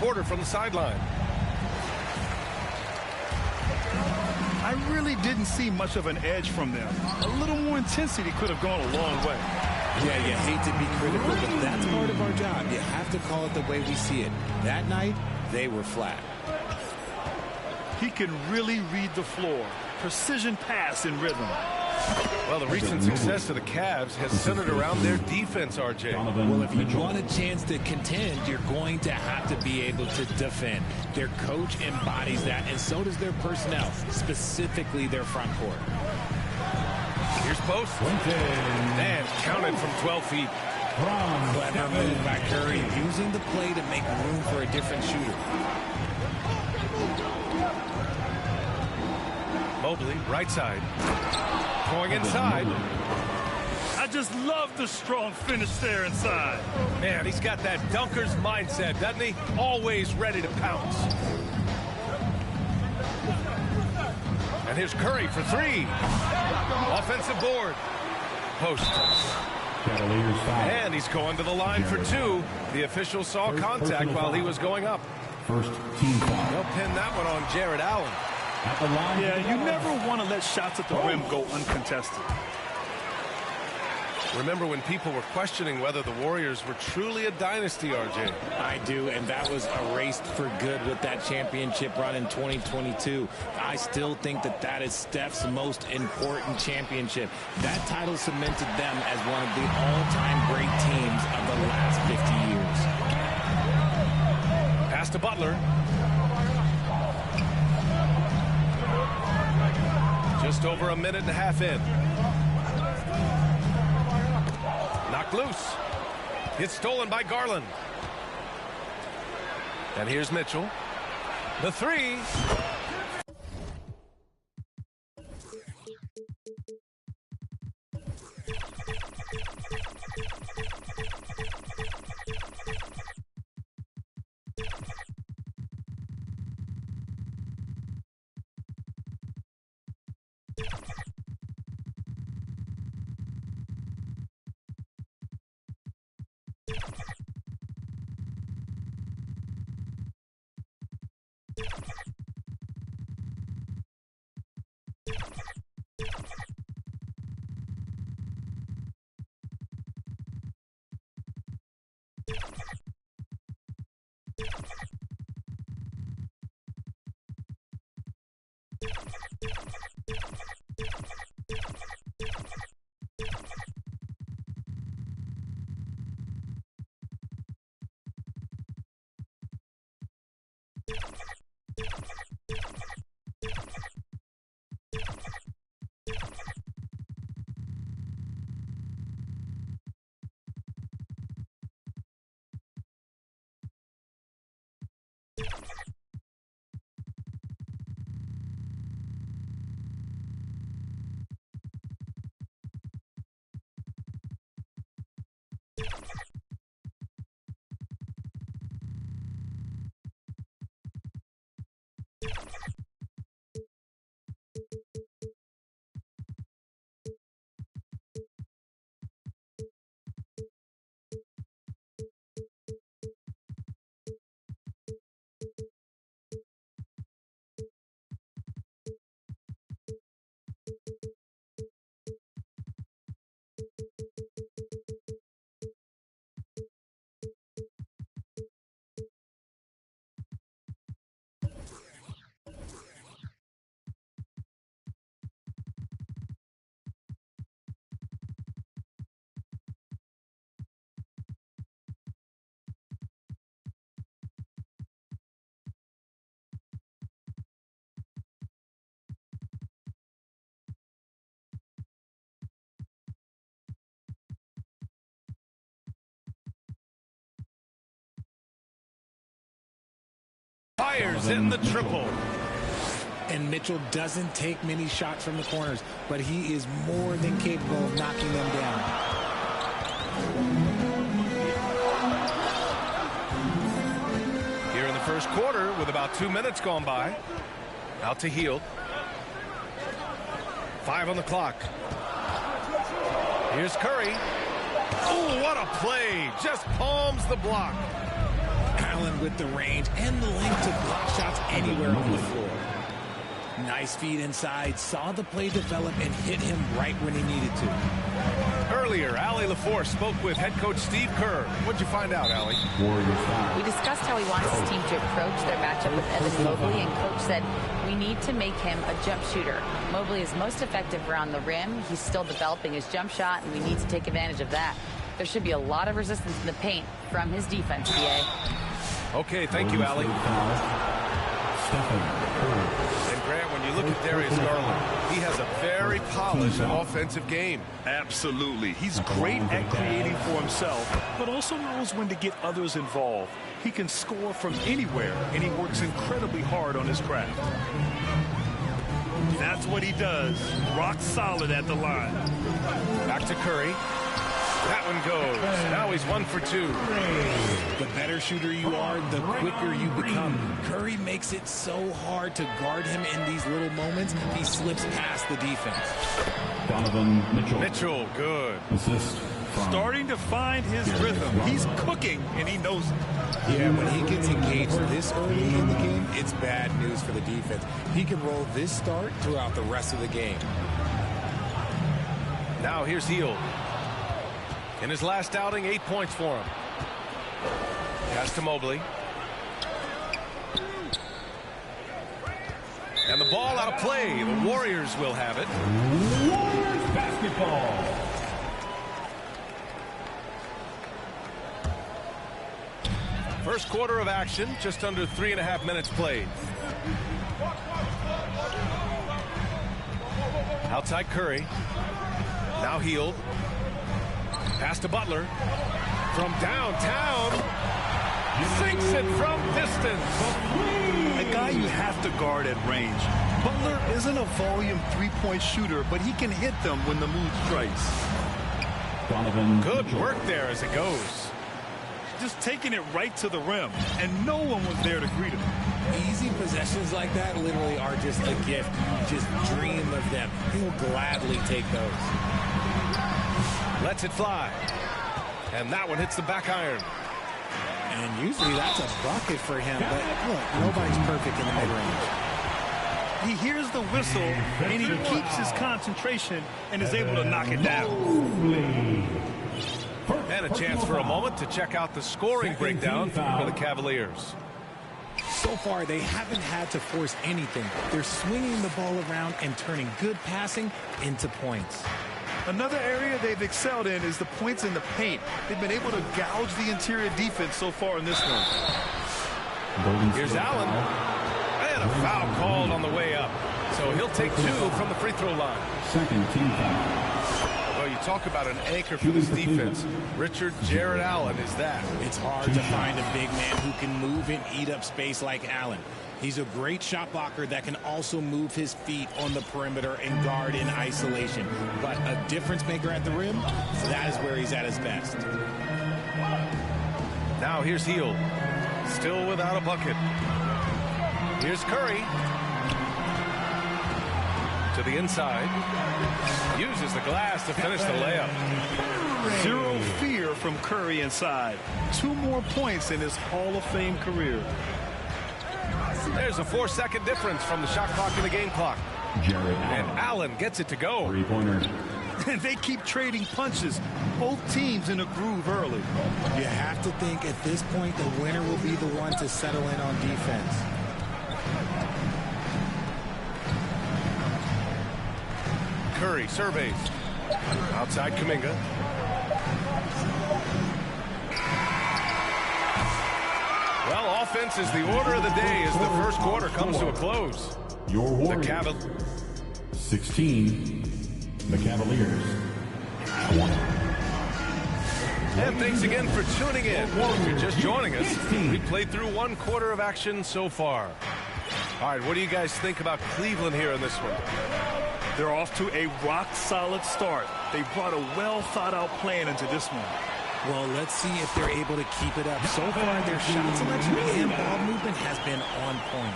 quarter from the sideline. I really didn't see much of an edge from them. A little more intensity could have gone a long way. Yeah, you hate to be critical, but that's part of our job. You have to call it the way we see it. That night, they were flat. He can really read the floor. Precision pass in rhythm. Well, the recent success of the Cavs has centered around their defense, RJ. Well, if you want a chance to contend, you're going to have to be able to defend. Their coach embodies that, and so does their personnel, specifically their front court. Here's post. And counted from 12 feet. Clever move by Curry, using the play to make room for a different shooter. Mobley, right side. Going inside. I just love the strong finish there inside. Man, he's got that dunker's mindset, doesn't he? Always ready to pounce. And here's Curry for three. Offensive board. Post. And he's going to the line for two. The official saw contact while he was going up. First team foul. They'll pin that one on Jared Allen. At the line. Yeah, you never want to let shots at the rim go uncontested. Remember when people were questioning whether the Warriors were truly a dynasty, RJ? I do, and that was erased for good with that championship run in 2022. I still think that that is Steph's most important championship. That title cemented them as one of the all-time great teams of the last 50 years. Pass to Butler. Just over a minute and a half in. Knocked loose. It's stolen by Garland. And here's Mitchell. The three. Fires in the triple. And Mitchell doesn't take many shots from the corners, but he is more than capable of knocking them down. Here in the first quarter, with about 2 minutes gone by, out to Hield. 5 on the clock. Here's Curry. Oh, what a play. Just palms the block. Allen with the range and the length to block shots anywhere on the floor. Nice feed inside, saw the play develop and hit him right when he needed to. Earlier, Allie LaForce spoke with head coach Steve Kerr. What'd you find out, Allie? We discussed how he wants his team to approach their matchup with Evan Mobley, and coach said we need to make him a jump shooter. Mobley is most effective around the rim. He's still developing his jump shot, and we need to take advantage of that. There should be a lot of resistance in the paint from his defense, DA. Okay, thank you, Allie. And Grant, when you look at Darius Garland, he has a very polished offensive game. Absolutely. He's great at creating for himself, but also knows when to get others involved. He can score from anywhere, and he works incredibly hard on his craft. That's what he does. Rock solid at the line. Back to Curry. That one goes. Now he's 1 for 2. The better shooter you are, the quicker you become. Curry makes it so hard to guard him in these little moments. He slips past the defense. Donovan Mitchell. Mitchell, good. Assist. Starting to find his rhythm. He's cooking, and he knows it. Yeah, when he gets engaged this early in the game, it's bad news for the defense. He can roll this start throughout the rest of the game. Now here's Hield. In his last outing, 8 points for him. Pass to Mobley. And the ball out of play. The Warriors will have it. Warriors basketball. First quarter of action, just under 3.5 minutes played. Outside Curry. Now Hield. Pass to Butler. From downtown. Sinks it from distance. A guy you have to guard at range. Butler isn't a volume three-point shooter, but he can hit them when the mood strikes. Donovan Good Mitchell. work there as it goes. Just taking it right to the rim, and no one was there to greet him. Easy possessions like that literally are just a gift. You just dream of them. He'll gladly take those. Lets it fly. And that one hits the back iron. And usually that's a bucket for him, but look, nobody's perfect in the mid-range. He hears the whistle, and he keeps his concentration and is able to knock it down. And a chance for a moment to check out the scoring breakdown for the Cavaliers. So far, they haven't had to force anything. They're swinging the ball around and turning good passing into points. Another area they've excelled in is the points in the paint. They've been able to gouge the interior defense so far in this one. Here's Allen. And a foul called on the way up. So he'll take 2 from the free throw line. Second team foul. Well, you talk about an anchor for this defense. Richard Jared Allen is that. It's hard to find a big man who can move and eat up space like Allen. He's a great shot blocker that can also move his feet on the perimeter and guard in isolation. But a difference maker at the rim, that is where he's at his best. Now here's Hield. Still without a bucket. Here's Curry. To the inside. Uses the glass to finish the layup. Zero fear from Curry inside. 2 more points in his Hall of Fame career. There's a 4-second difference from the shot clock and the game clock. Jared And Allen. Allen gets it to go. Three-pointer. And they keep trading punches. Both teams in a groove early. You have to think at this point the winner will be the one to settle in on defense. Curry surveys. Outside Kuminga. Well, offense is the order of the day as the first quarter comes to a close. Your The Warriors. Cavaliers. 16. The Cavaliers. 20. And thanks again for tuning in. If you're just joining us, we played through 1 quarter of action so far. All right, what do you guys think about Cleveland here in this one? They're off to a rock-solid start. They brought a well-thought-out plan into this one. Well, let's see if they're able to keep it up. So far, their shot selection and ball movement has been on point.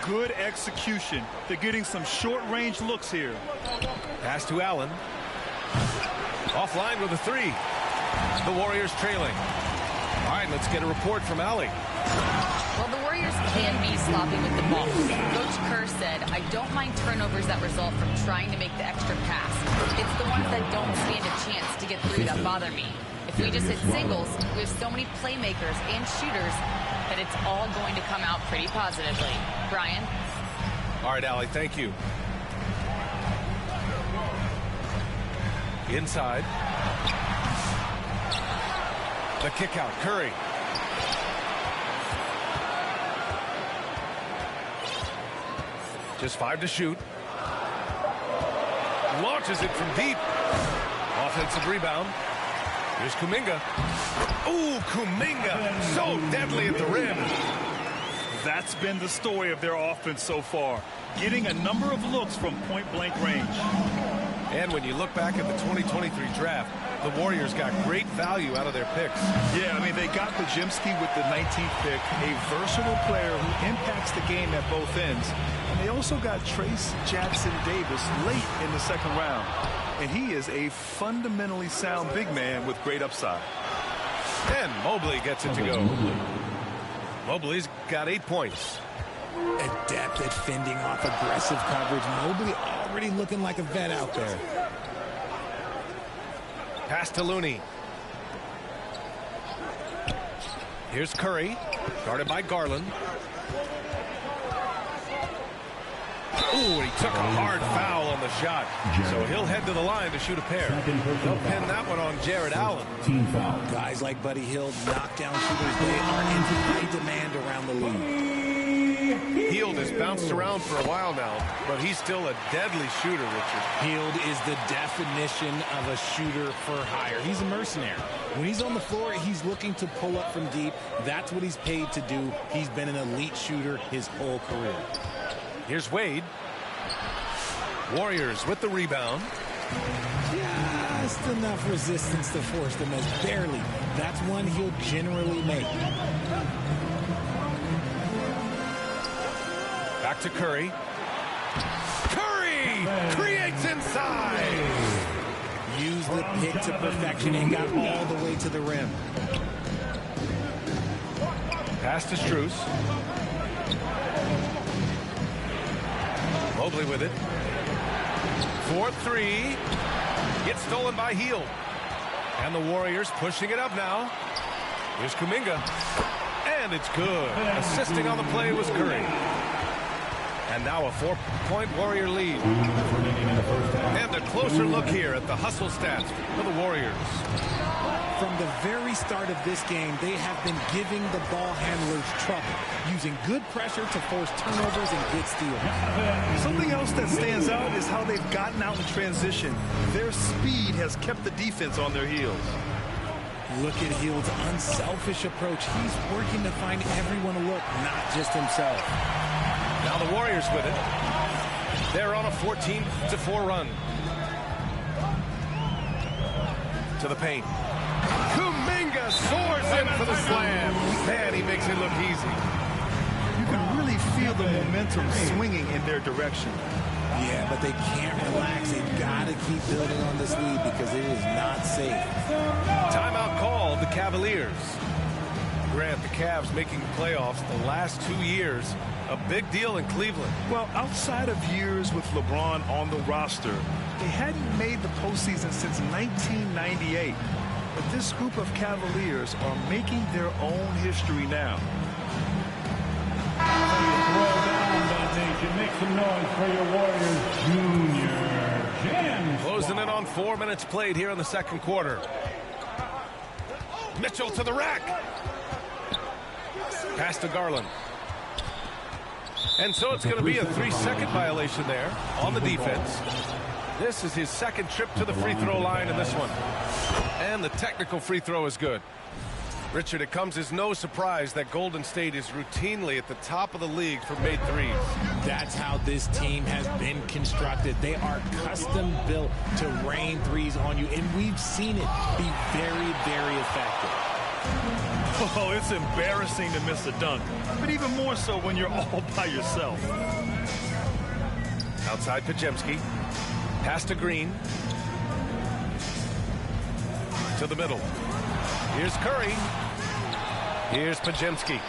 Good execution. They're getting some short-range looks here. Pass to Allen. Offline with a 3. The Warriors trailing. All right, let's get a report from Allie. Well, the Warriors can be sloppy with the ball. Coach Kerr said, I don't mind turnovers that result from trying to make the extra pass. It's the ones that don't stand a chance to get through that bother me. If we just hit singles, we have so many playmakers and shooters that it's all going to come out pretty positively. Brian? All right, Allie, thank you. Inside. The kick out, Curry. Just 5 to shoot. Launches it from deep. Offensive rebound. Here's Kuminga. Ooh, Kuminga. So deadly at the rim. That's been the story of their offense so far. Getting a number of looks from point-blank range. And when you look back at the 2023 draft, the Warriors got great value out of their picks. Yeah, I mean, they got Podziemski with the 19th pick, a versatile player who impacts the game at both ends. And they also got Trace Jackson-Davis late in the second round. And he is a fundamentally sound big man with great upside. And Mobley gets it to go. Mobley's got 8 points. Adept at fending off aggressive coverage. Mobley already looking like a vet out there. Pass to Looney. Here's Curry, guarded by Garland. Ooh, he took a hard foul on the shot. So he'll head to the line to shoot a pair. They'll pin that one on Jared Allen. Team foul. Guys like Buddy Hield, knockdown shooters, they are in high demand around the league. Hield has bounced around for a while now, but he's still a deadly shooter, Richard. Hield is the definition of a shooter for hire. He's a mercenary. When he's on the floor, he's looking to pull up from deep. That's what he's paid to do. He's been an elite shooter his whole career. Here's Wade. Warriors with the rebound. Just enough resistance to force them as barely. That's one he'll generally make. Back to Curry. Curry creates inside. Used the pick to perfection and got all the way to the rim. Pass to Strus. Mobley with it. 4-3. Gets stolen by Hield. And the Warriors pushing it up now. Here's Kuminga. And it's good. Assisting on the play was Curry. And now a 4-point Warrior lead. And a closer look here at the hustle stats for the Warriors. From the very start of this game, they have been giving the ball handlers trouble, using good pressure to force turnovers and get steals. Something else that stands out is how they've gotten out in transition. Their speed has kept the defense on their heels. Look at Hield's unselfish approach. He's working to find everyone a look, not just himself. Now the Warriors with it. They're on a 14-4 run. To the paint. Kuminga soars in for the slam. Man, he makes it look easy. You can really feel the momentum swinging in their direction. Yeah, but they can't relax. They've got to keep building on this lead because it is not safe. Timeout called the Cavaliers. Grant, the Cavs making playoffs the last 2 years. A big deal in Cleveland. Well, outside of years with LeBron on the roster, they hadn't made the postseason since 1998. But this group of Cavaliers are making their own history now. Make some noise for your Warriors Junior Jam. Closing in on 4 minutes played here in the second quarter. Mitchell to the rack. Pass to Garland. And so it's going to be a 3-second violation there on the defense. This is his second trip to the free throw line in this one. And the technical free throw is good. Richard, it comes as no surprise that Golden State is routinely at the top of the league for made threes. That's how this team has been constructed. They are custom built to rain threes on you, and we've seen it be very, very effective. Oh, it's embarrassing to miss a dunk, but even more so when you're all by yourself. Outside Podziemski. Pass to Green. To the middle. Here's Curry. Here's Pajemski.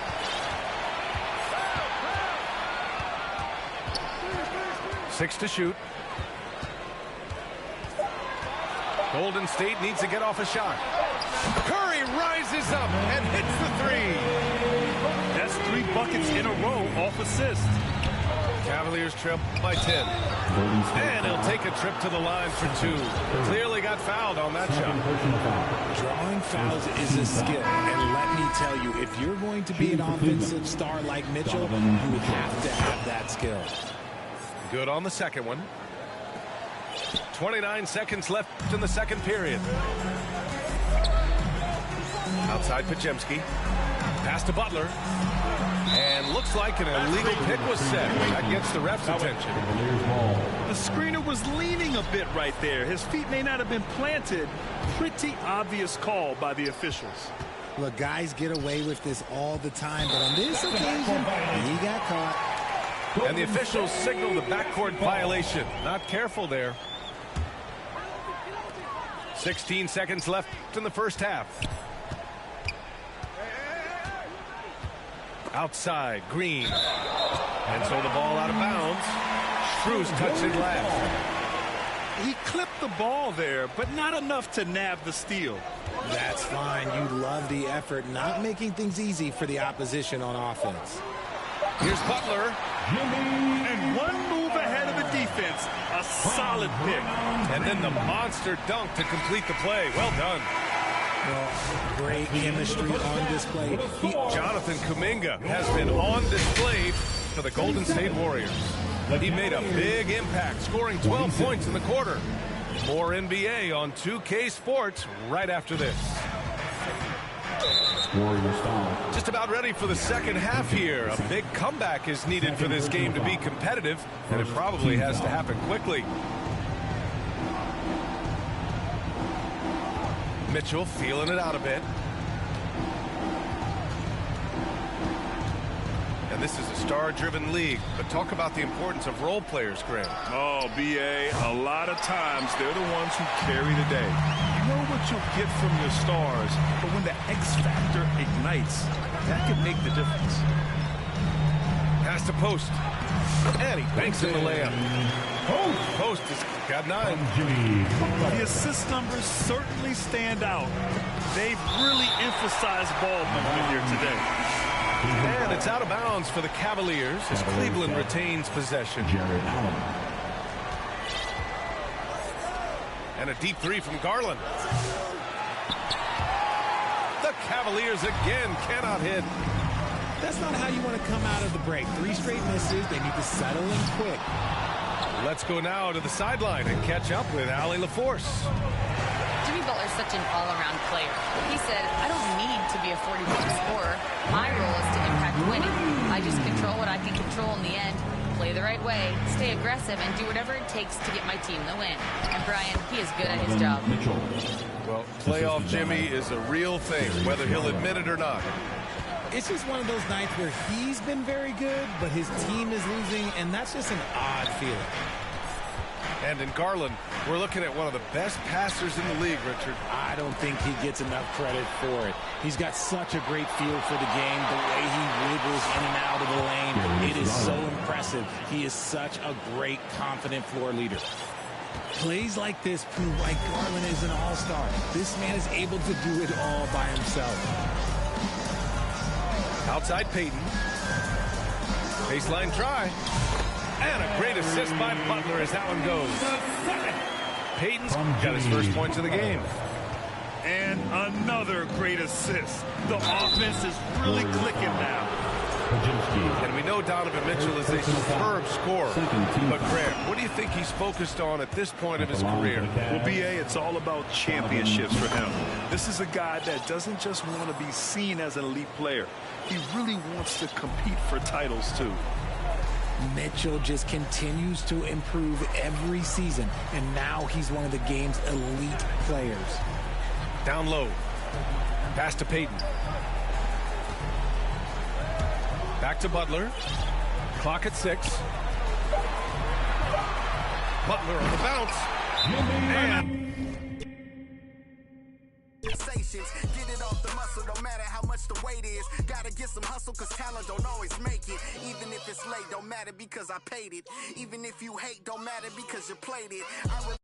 Six to shoot. Golden State needs to get off a shot. Curry rises up and hits the three. That's 3 buckets in a row off assist. Cavaliers trail by 10. And he'll take a trip to the line for 2. Clearly got fouled on that shot. Drawing fouls is a skill, and let me tell you, if you're going to be an offensive star like Mitchell, you have to have that skill. Good on the second one. 29 seconds left in the second period. Outside Pajemski. Pass to Butler. And looks like an illegal pick was set. That gets the ref's attention. The screener was leaning a bit right there. His feet may not have been planted. Pretty obvious call by the officials. Look, guys get away with this all the time, but on this occasion, he got caught. And the officials signal the backcourt violation. Not careful there. 16 seconds left in the first half. Outside, Green. And so the ball out of bounds. Strus touched it last. He clipped the ball there, but not enough to nab the steal. That's fine. You love the effort, not making things easy for the opposition on offense. Here's Butler. And one move ahead of the defense. A solid pick. And then the monster dunk to complete the play. Well done. Well, great chemistry on display. Jonathan Kuminga has been on display for the Golden State Warriors. He made a big impact, scoring 12 points in the quarter. More NBA on 2K Sports right after this. Just about ready for the second half here. A big comeback is needed for this game to be competitive, and it probably has to happen quickly. Mitchell feeling it out a bit. And this is a star-driven league, but talk about the importance of role players, Graham. Oh, B.A., a lot of times they're the ones who carry the day. You know what you'll get from your stars, but when the X factor ignites, that can make the difference. Pass to Post. And he banks in the layup. Post has got 9. The assist numbers certainly stand out. They've really emphasized ball movement here today. And it's out of bounds for the Cavaliers as Cleveland retains possession. And a deep three from Garland. The Cavaliers again cannot hit. That's not how you want to come out of the break. 3 straight misses. They need to settle in quick. Let's go now to the sideline and catch up with Allie LaForce. Jimmy Butler's such an all-around player. He said, I don't need to be a 40-point scorer. My role is to impact winning. I just control what I can control in the end, play the right way, stay aggressive, and do whatever it takes to get my team the win. And Brian, he is good at his job. Well, playoff Jimmy is a real thing, whether he'll admit it or not. It's just one of those nights where he's been very good, but his team is losing, and that's just an odd feeling. And in Garland, we're looking at one of the best passers in the league, Richard. I don't think he gets enough credit for it. He's got such a great feel for the game, the way he wiggles in and out of the lane. It is so impressive. He is such a great, confident floor leader. Plays like this prove why Garland is an all-star. This man is able to do it all by himself. Outside Payton. Baseline try. And a great assist by Butler as that one goes. Payton's got his first points of the game. And another great assist. The offense is really clicking now. And we know Donovan Mitchell is a superb scorer. But Graham, what do you think he's focused on at this point of his career? Well, B.A., it's all about championships for him. This is a guy that doesn't just want to be seen as an elite player. He really wants to compete for titles, too. Mitchell just continues to improve every season, and now he's one of the game's elite players. Down low. Pass to Payton. Back to Butler. Clock at 6. Butler on the bounce. And Get it off the muscle. hustle, no matter how much the weight is. Gotta get some hustle, cause talent don't always make it. Even if it's late, don't matter because I paid it. Even if you hate, don't matter because you played it.